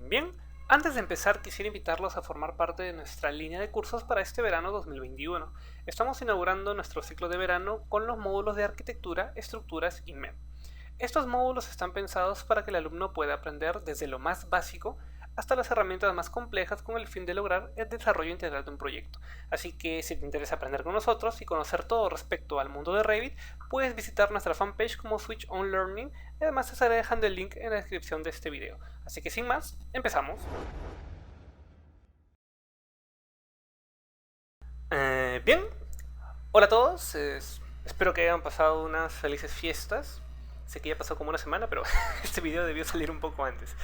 Bien, antes de empezar quisiera invitarlos a formar parte de nuestra línea de cursos para este verano 2021. Estamos inaugurando nuestro ciclo de verano con los módulos de arquitectura, estructuras y MEP. Estos módulos están pensados para que el alumno pueda aprender desde lo más básico hasta las herramientas más complejas con el fin de lograr el desarrollo integral de un proyecto. Así que si te interesa aprender con nosotros y conocer todo respecto al mundo de Revit, puedes visitar nuestra fanpage como Switch On Learning y además te estaré dejando el link en la descripción de este video. Así que sin más, empezamos. Bien, hola a todos, espero que hayan pasado unas felices fiestas. Sé que ya pasó como una semana, pero este video debió salir un poco antes.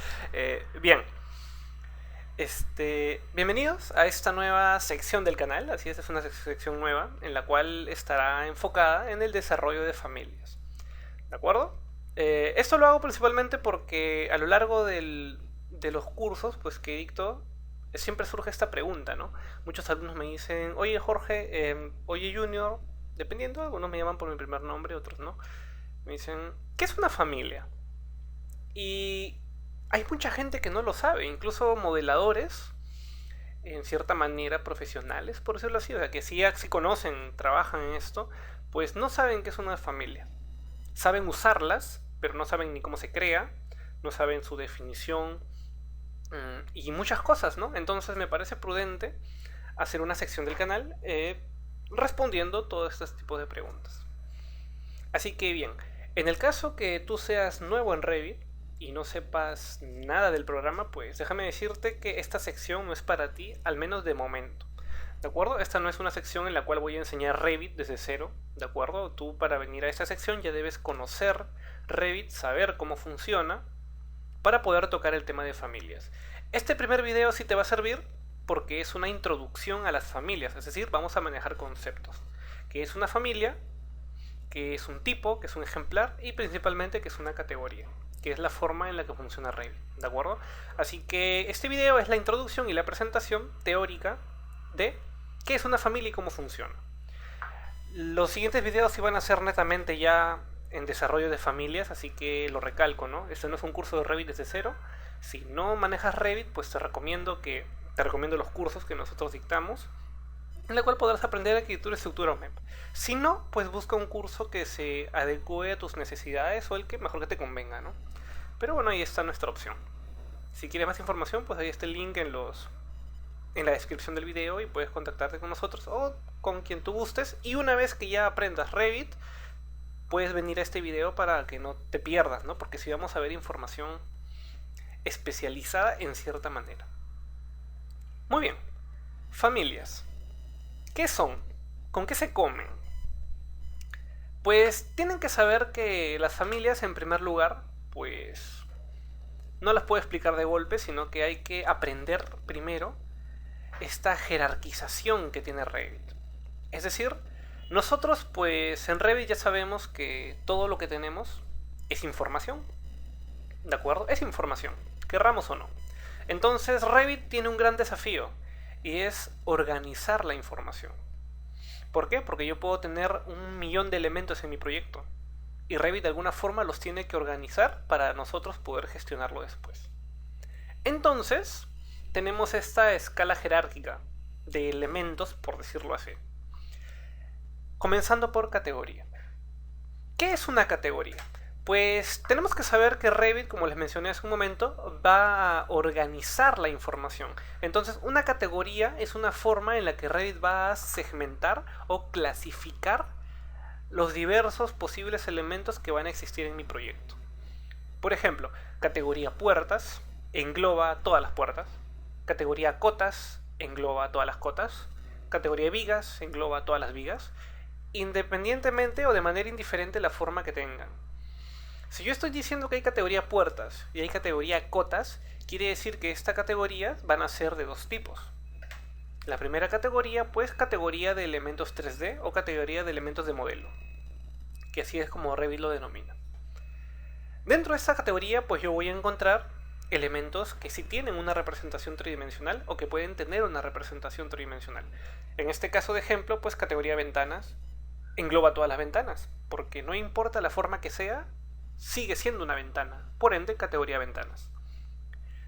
Bien, bienvenidos a esta nueva sección del canal. Así es una sección nueva en la cual estará enfocada en el desarrollo de familias. ¿De acuerdo? Esto lo hago principalmente porque a lo largo de los cursos pues, que dicto, siempre surge esta pregunta, ¿no? Muchos alumnos me dicen, oye Jorge, oye Junior, dependiendo, algunos me llaman por mi primer nombre, otros no. Me dicen, ¿qué es una familia? Y hay mucha gente que no lo sabe, incluso modeladores, en cierta manera profesionales, por decirlo así, o sea, que sí conocen, trabajan en esto, pues no saben qué es una familia. Saben usarlas, pero no saben ni cómo se crea, no saben su definición y muchas cosas, ¿no? Entonces me parece prudente hacer una sección del canal respondiendo todo este tipo de preguntas. Así que bien, en el caso que tú seas nuevo en Revit y no sepas nada del programa, pues déjame decirte que esta sección no es para ti, al menos de momento. ¿De acuerdo? Esta no es una sección en la cual voy a enseñar Revit desde cero, ¿de acuerdo? Tú para venir a esta sección ya debes conocer Revit, saber cómo funciona, para poder tocar el tema de familias. Este primer video sí te va a servir porque es una introducción a las familias, es decir, vamos a manejar conceptos. ¿Qué es una familia? ¿Qué es un tipo? ¿Qué es un ejemplar? Y principalmente qué es una categoría, que es la forma en la que funciona Revit, ¿de acuerdo? Así que este video es la introducción y la presentación teórica de qué es una familia y cómo funciona. Los siguientes videos sí van a ser netamente ya en desarrollo de familias, así que lo recalco, ¿no? Este no es un curso de Revit desde cero. Si no manejas Revit, pues te recomiendo los cursos que nosotros dictamos, en la cual podrás aprender arquitectura, estructura o MEP. Si no, pues busca un curso que se adecue a tus necesidades o el que mejor que te convenga, ¿no? Pero bueno, ahí está nuestra opción. Si quieres más información, pues ahí está el link en la descripción del video y puedes contactarte con nosotros o con quien tú gustes. Y una vez que ya aprendas Revit, puedes venir a este video para que no te pierdas, ¿no? Porque si vamos a ver información especializada en cierta manera. Muy bien. Familias. ¿Qué son? ¿Con qué se comen? Pues tienen que saber que las familias, en primer lugar, pues no las puedo explicar de golpe, sino que hay que aprender primero esta jerarquización que tiene Revit. Es decir, nosotros pues en Revit ya sabemos que todo lo que tenemos es información. ¿De acuerdo? Es información, querramos o no. Entonces Revit tiene un gran desafío y es organizar la información. ¿Por qué? Porque yo puedo tener 1.000.000 de elementos en mi proyecto y Revit de alguna forma los tiene que organizar para nosotros poder gestionarlo después. Entonces, tenemos esta escala jerárquica de elementos, por decirlo así. Comenzando por categoría. ¿Qué es una categoría? Pues tenemos que saber que Revit, como les mencioné hace un momento, va a organizar la información. Entonces, una categoría es una forma en la que Revit va a segmentar o clasificar los diversos posibles elementos que van a existir en mi proyecto. Por ejemplo, categoría puertas engloba todas las puertas. Categoría cotas engloba todas las cotas. Categoría vigas engloba todas las vigas, independientemente o de manera indiferente la forma que tengan. Si yo estoy diciendo que hay categoría puertas y hay categoría cotas, quiere decir que esta categoría van a ser de dos tipos. La primera categoría, pues categoría de elementos 3D o categoría de elementos de modelo, que así es como Revit lo denomina. Dentro de esta categoría, pues yo voy a encontrar elementos que sí tienen una representación tridimensional o que pueden tener una representación tridimensional. En este caso de ejemplo, pues categoría ventanas engloba todas las ventanas, porque no importa la forma que sea, sigue siendo una ventana, por ende categoría ventanas.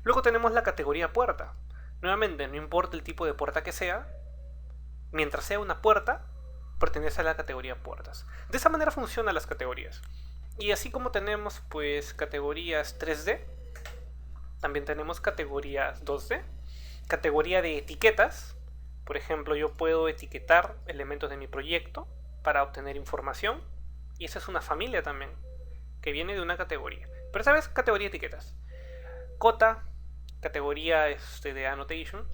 Luego tenemos la categoría puerta. Nuevamente, no importa el tipo de puerta que sea, mientras sea una puerta, pertenece a la categoría puertas. De esa manera funcionan las categorías. Y así como tenemos pues categorías 3D, también tenemos categorías 2D, categoría de etiquetas. Por ejemplo, yo puedo etiquetar elementos de mi proyecto para obtener información, y esa es una familia también, que viene de una categoría. Pero esta vez categoría de etiquetas. Cota, categoría de annotation,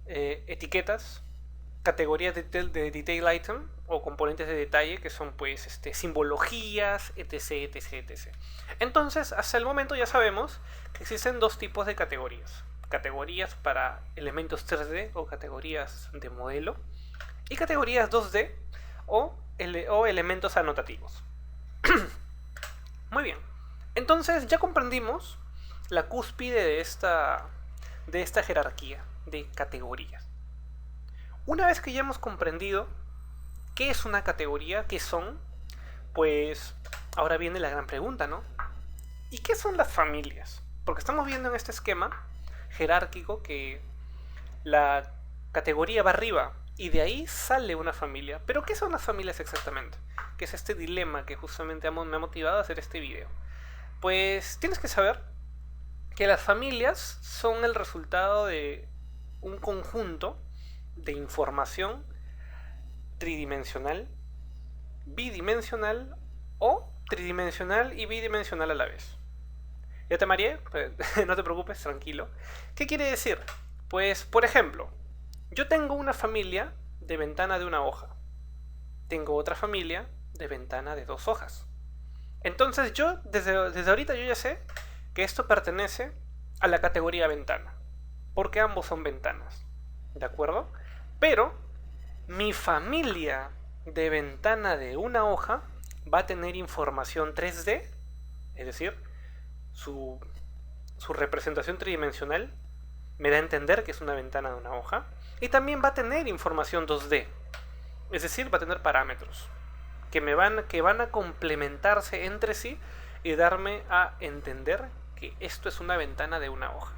etiquetas, categorías de detail item o componentes de detalle, que son pues simbologías, etc, etc, etc. Entonces, hasta el momento ya sabemos que existen dos tipos de categorías. Categorías para elementos 3D o categorías de modelo, y categorías 2D o elementos anotativos. Muy bien. Entonces ya comprendimos la cúspide de esta jerarquía de categorías. Una vez que ya hemos comprendido qué es una categoría, qué son, pues ahora viene la gran pregunta, ¿no? ¿Y qué son las familias? Porque estamos viendo en este esquema jerárquico que la categoría va arriba y de ahí sale una familia. Pero ¿qué son las familias exactamente? Que es este dilema que justamente me ha motivado a hacer este video. Pues tienes que saber que las familias son el resultado de un conjunto de información tridimensional, bidimensional o tridimensional y bidimensional a la vez. ¿Ya te mareé? Pues, no te preocupes, tranquilo. ¿Qué quiere decir? Pues, por ejemplo, yo tengo una familia de ventana de una hoja. Tengo otra familia de ventana de 2 hojas. Entonces yo, desde ahorita yo ya sé que esto pertenece a la categoría ventana, porque ambos son ventanas, ¿de acuerdo? Pero mi familia de ventana de una hoja va a tener información 3D, es decir, su representación tridimensional me da a entender que es una ventana de una hoja, y también va a tener información 2D, es decir, va a tener parámetros que van a complementarse entre sí y darme a entender que esto es una ventana de una hoja.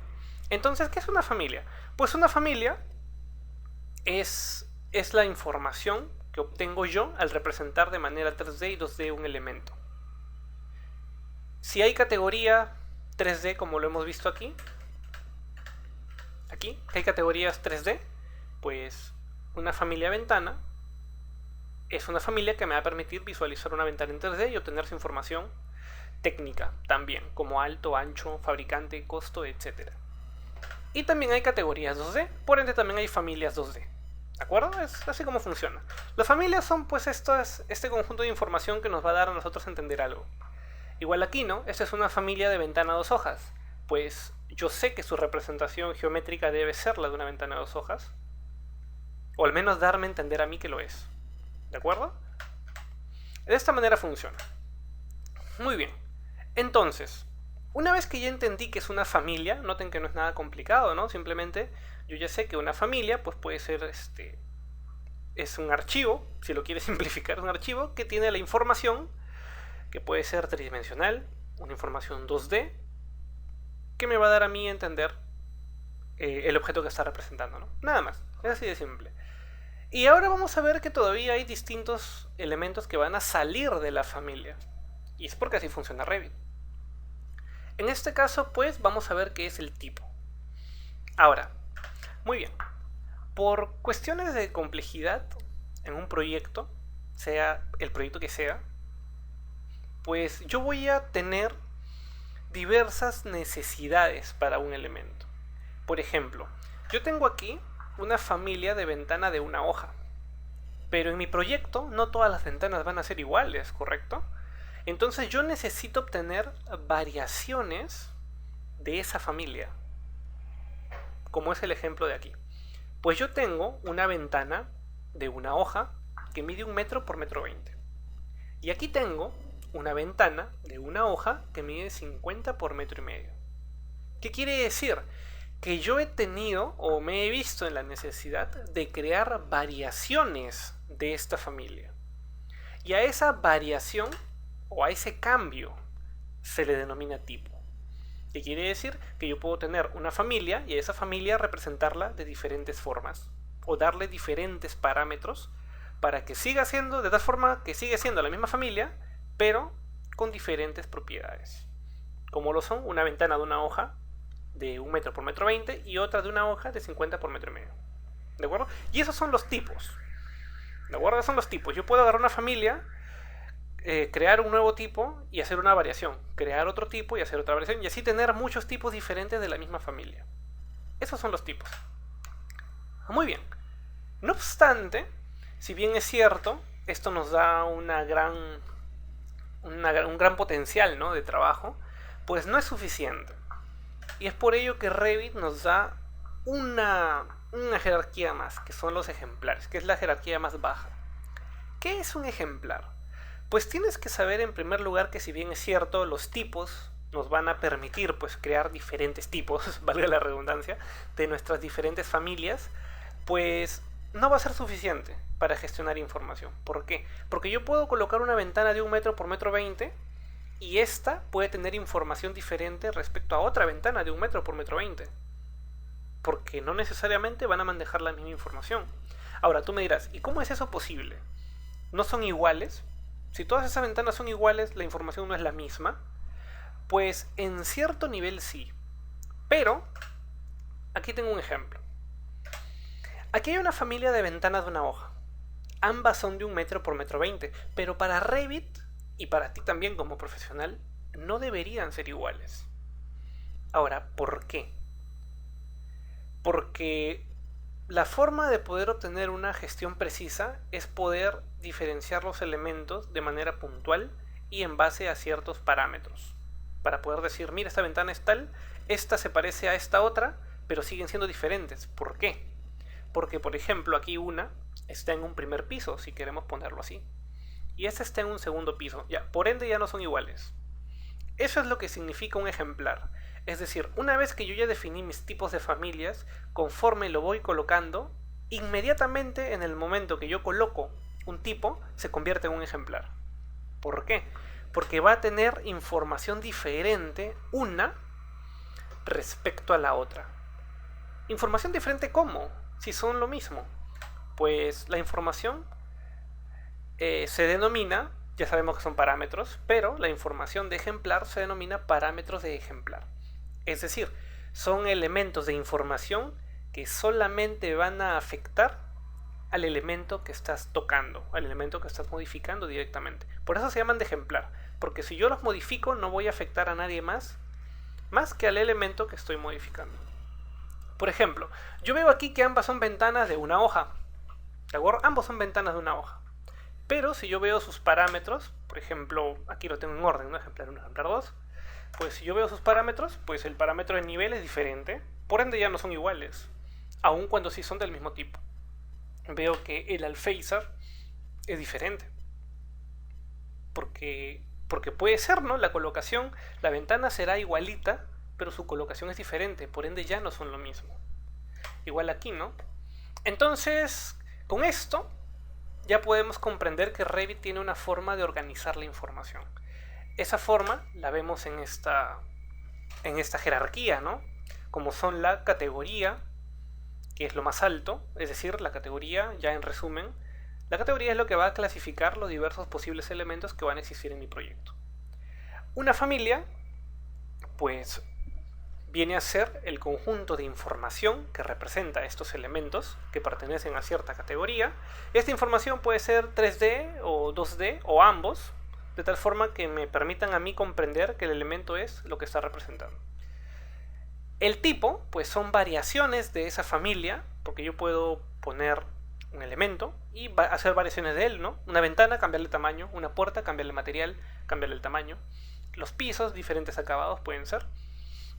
Entonces, ¿qué es una familia? Pues una familia es la información que obtengo yo al representar de manera 3D y 2D un elemento. Si hay categoría 3D, como lo hemos visto aquí, que hay categorías 3D, pues una familia ventana es una familia que me va a permitir visualizar una ventana en 3D y obtener su información técnica también, como alto, ancho, fabricante, costo, etc. Y también hay categorías 2D, por ende también hay familias 2D. ¿De acuerdo? Es así como funciona. Las familias son pues este conjunto de información que nos va a dar a nosotros entender algo. Igual aquí, ¿no? Esta es una familia de ventana a 2 hojas. Pues yo sé que su representación geométrica debe ser la de una ventana a 2 hojas. O al menos darme a entender a mí que lo es. ¿De acuerdo? De esta manera funciona. Muy bien. Entonces, una vez que ya entendí que es una familia, noten que no es nada complicado, ¿no? Simplemente yo ya sé que una familia pues puede ser es un archivo, si lo quieres simplificar, un archivo que tiene la información que puede ser tridimensional, una información 2D, que me va a dar a mí a entender el objeto que está representando, ¿no? Nada más, es así de simple. Y ahora vamos a ver que todavía hay distintos elementos que van a salir de la familia. Y es porque así funciona Revit. En este caso, pues, vamos a ver qué es el tipo. Ahora, muy bien. Por cuestiones de complejidad en un proyecto, sea el proyecto que sea, pues yo voy a tener diversas necesidades para un elemento. Por ejemplo, yo tengo aquí una familia de ventana de una hoja. Pero en mi proyecto no todas las ventanas van a ser iguales, ¿correcto? Entonces yo necesito obtener variaciones de esa familia. Como es el ejemplo de aquí. Pues yo tengo una ventana de una hoja que mide 1 metro por 1,20 m. Y aquí tengo una ventana de una hoja que mide 50 por 1,5 m. ¿Qué quiere decir? Que yo he tenido o me he visto en la necesidad de crear variaciones de esta familia. Y a esa variación o a ese cambio se le denomina tipo. ¿Qué quiere decir? Que yo puedo tener una familia y a esa familia representarla de diferentes formas o darle diferentes parámetros para que siga siendo, de tal forma que sigue siendo la misma familia, pero con diferentes propiedades. Como lo son una ventana de una hoja de 1 metro por metro 20 y otra de una hoja de 50 por metro y medio. ¿De acuerdo? Y esos son los tipos. ¿De acuerdo? Esos son los tipos. Yo puedo agarrar una familia, crear un nuevo tipo y hacer una variación. Crear otro tipo y hacer otra variación. Y así tener muchos tipos diferentes de la misma familia. Esos son los tipos. Muy bien. No obstante, si bien es cierto, esto nos da un gran potencial, ¿no?, de trabajo, pues no es suficiente. Y es por ello que Revit nos da una jerarquía más, que son los ejemplares, que es la jerarquía más baja. ¿Qué es un ejemplar? Pues tienes que saber en primer lugar que si bien es cierto, los tipos nos van a permitir pues crear diferentes tipos, valga la redundancia, de nuestras diferentes familias, pues no va a ser suficiente para gestionar información. ¿Por qué? Porque yo puedo colocar una ventana de 1 metro por metro 20 y esta puede tener información diferente respecto a otra ventana de 1 metro por metro 20. Porque no necesariamente van a manejar la misma información. Ahora tú me dirás, ¿y cómo es eso posible? ¿No son iguales? Si todas esas ventanas son iguales, la información no es la misma. Pues en cierto nivel sí. Pero, aquí tengo un ejemplo. Aquí hay una familia de ventanas de una hoja. Ambas son de 1 metro por metro 20. Pero para Revit, y para ti también como profesional, no deberían ser iguales. Ahora, ¿por qué? Porque la forma de poder obtener una gestión precisa es poder diferenciar los elementos de manera puntual y en base a ciertos parámetros. Para poder decir, mira, esta ventana es tal, esta se parece a esta otra, pero siguen siendo diferentes. ¿Por qué? Porque, por ejemplo, aquí una está en un primer piso, si queremos ponerlo así, y esta está en un segundo piso. Ya, por ende ya no son iguales. Eso es lo que significa un ejemplar. Es decir, una vez que yo ya definí mis tipos de familias, conforme lo voy colocando, inmediatamente en el momento que yo coloco un tipo, se convierte en un ejemplar. ¿Por qué? Porque va a tener información diferente una respecto a la otra. ¿Información diferente cómo? Si son lo mismo. Pues la información se denomina, ya sabemos que son parámetros, pero la información de ejemplar se denomina parámetros de ejemplar. Es decir, son elementos de información que solamente van a afectar al elemento que estás tocando, al elemento que estás modificando directamente. Por eso se llaman de ejemplar, porque si yo los modifico no voy a afectar a nadie más que al elemento que estoy modificando. Por ejemplo, yo veo aquí que ambas son ventanas de una hoja. ¿De acuerdo? Ambos son ventanas de una hoja. Pero si yo veo sus parámetros, por ejemplo, aquí lo tengo en orden, ¿no? Ejemplar 1, ejemplar 2. Pues si yo veo sus parámetros, pues el parámetro de nivel es diferente. Por ende ya no son iguales, aun cuando sí son del mismo tipo. Veo que el alféizar es diferente. Porque puede ser, ¿no? La colocación, la ventana será igualita, pero su colocación es diferente. Por ende ya no son lo mismo. Igual aquí, ¿no? Entonces, con esto ya podemos comprender que Revit tiene una forma de organizar la información. Esa forma la vemos en esta jerarquía, ¿no? Como son la categoría, que es lo más alto, es decir, la categoría, ya en resumen, la categoría es lo que va a clasificar los diversos posibles elementos que van a existir en mi proyecto. Una familia, pues, viene a ser el conjunto de información que representa estos elementos que pertenecen a cierta categoría. Esta información puede ser 3D o 2D o ambos, de tal forma que me permitan a mí comprender que el elemento es lo que está representando. El tipo, pues son variaciones de esa familia, porque yo puedo poner un elemento y hacer variaciones de él, ¿no? Una ventana, cambiarle tamaño, una puerta, cambiarle material, cambiarle el tamaño. Los pisos, diferentes acabados pueden ser.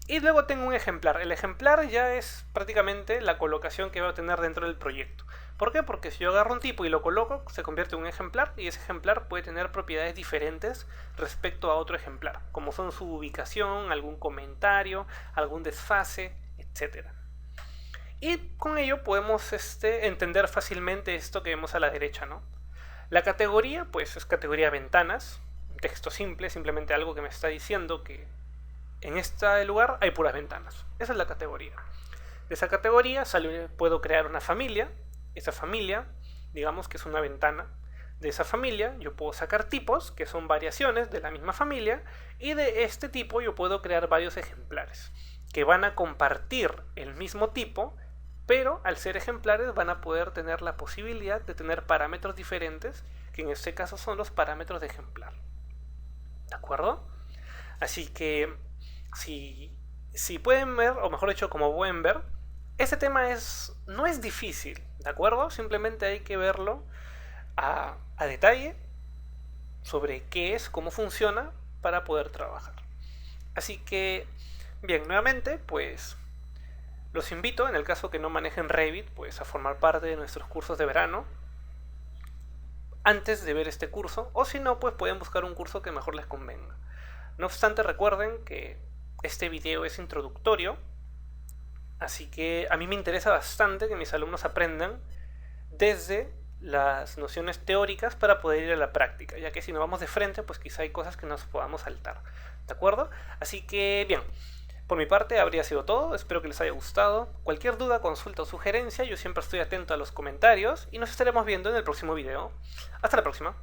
Y luego tengo un ejemplar. El ejemplar ya es prácticamente la colocación que voy a tener dentro del proyecto. ¿Por qué? Porque si yo agarro un tipo y lo coloco, se convierte en un ejemplar, y ese ejemplar puede tener propiedades diferentes respecto a otro ejemplar, como son su ubicación, algún comentario, algún desfase, etc. Y con ello podemos entender fácilmente esto que vemos a la derecha, ¿no? La categoría, pues es categoría ventanas, un texto simple, simplemente algo que me está diciendo que en este lugar hay puras ventanas. Esa es la categoría. De esa categoría puedo crear una familia. Esa familia, digamos que es una ventana. De esa familia yo puedo sacar tipos, que son variaciones de la misma familia, y de este tipo yo puedo crear varios ejemplares, que van a compartir el mismo tipo, pero al ser ejemplares van a poder tener la posibilidad de tener parámetros diferentes, que en este caso son los parámetros de ejemplar. ¿De acuerdo? Así que, si pueden ver, o mejor dicho, como pueden ver, este tema no es difícil, ¿de acuerdo? Simplemente hay que verlo a detalle sobre qué es, cómo funciona, para poder trabajar. Así que, bien, nuevamente, pues los invito, en el caso que no manejen Revit, pues a formar parte de nuestros cursos de verano antes de ver este curso, o si no, pues pueden buscar un curso que mejor les convenga. No obstante, recuerden que este video es introductorio, así que a mí me interesa bastante que mis alumnos aprendan desde las nociones teóricas para poder ir a la práctica, ya que si nos vamos de frente, pues quizá hay cosas que nos podamos saltar. ¿De acuerdo? Así que, bien, por mi parte habría sido todo, espero que les haya gustado. Cualquier duda, consulta o sugerencia, yo siempre estoy atento a los comentarios y nos estaremos viendo en el próximo video. Hasta la próxima.